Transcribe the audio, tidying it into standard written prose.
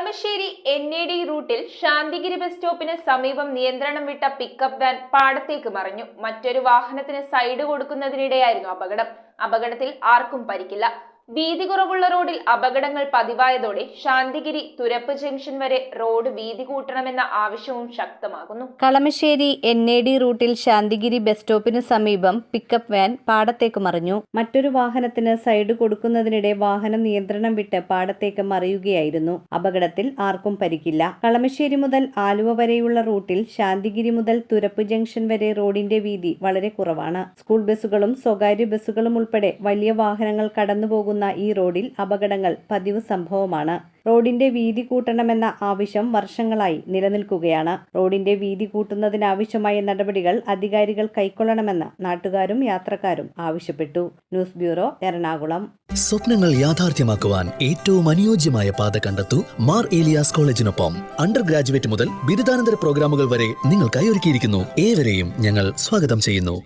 Kalamassery NAD റൂട്ടിൽ Santhigiri bus സ്റ്റോപ്പിന് സമീപം നിയന്ത്രണം വിട്ട പിക്കപ്പ് വാൻ പാടത്തേക്ക് മറിഞ്ഞു. മറ്റൊരു വാഹനത്തിന് സൈഡ് കൊടുക്കുന്നതിനിടെയായിരുന്നു അപകടം. അപകടത്തിൽ ആർക്കും പരിക്കില്ല. വീതി കുറവുള്ള റോഡിൽ അപകടങ്ങൾ പതിവായതോടെ ശാന്തിഗിരി തുരപ്പ് ജംഗ്ഷൻ വരെ റോഡ് വീതി കൂട്ടണമെന്ന ആവശ്യവും ശക്തമാകുന്നു. കളമശ്ശേരി NAD റൂട്ടിൽ ശാന്തിഗിരി ബസ് സ്റ്റോപ്പിന് സമീപം പിക്കപ്പ് വാൻ പാടത്തേക്ക് മറിഞ്ഞു. മറ്റൊരു വാഹനത്തിന് സൈഡ് കൊടുക്കുന്നതിനിടെ വാഹനം നിയന്ത്രണം വിട്ട് പാടത്തേക്ക് മറിയുകയായിരുന്നു. അപകടത്തിൽ ആർക്കും പരിക്കില്ല. കളമശ്ശേരി മുതൽ ആലുവ വരെയുള്ള റൂട്ടിൽ ശാന്തിഗിരി മുതൽ തുരപ്പ് ജംഗ്ഷൻ വരെ റോഡിന്റെ വീതി വളരെ കുറവാണ്. സ്കൂൾ ബസ്സുകളും സ്വകാര്യ ബസ്സുകളും ഉൾപ്പെടെ വലിയ വാഹനങ്ങൾ കടന്നുപോകുന്ന ഈ റോഡിൽ അപകടങ്ങൾ പതിവ് സംഭവമാണ്. റോഡിന്റെ വീതി കൂട്ടണമെന്ന ആവശ്യം വർഷങ്ങളായി നിലനിൽക്കുകയാണ്. റോഡിന്റെ വീതി കൂട്ടുന്നതിനാവശ്യമായ നടപടികൾ അധികാരികൾ കൈക്കൊള്ളണമെന്ന് നാട്ടുകാരും യാത്രക്കാരും ആവശ്യപ്പെട്ടു. News bureau, Ernakulam. സ്വപ്നങ്ങൾ യാഥാർത്ഥ്യമാക്കുവാൻ ഏറ്റവും അനുയോജ്യമായ പാത കണ്ടെത്തൂ. മാർ ഏലിയാസ് കോളേജിനൊപ്പം അണ്ടർ ഗ്രാജുവേറ്റ് മുതൽ ബിരുദാനന്തര പ്രോഗ്രാമുകൾ വരെ നിങ്ങൾക്കായി ഒരുക്കിയിരിക്കുന്നു. ഏവരെയും ഞങ്ങൾ സ്വാഗതം ചെയ്യുന്നു.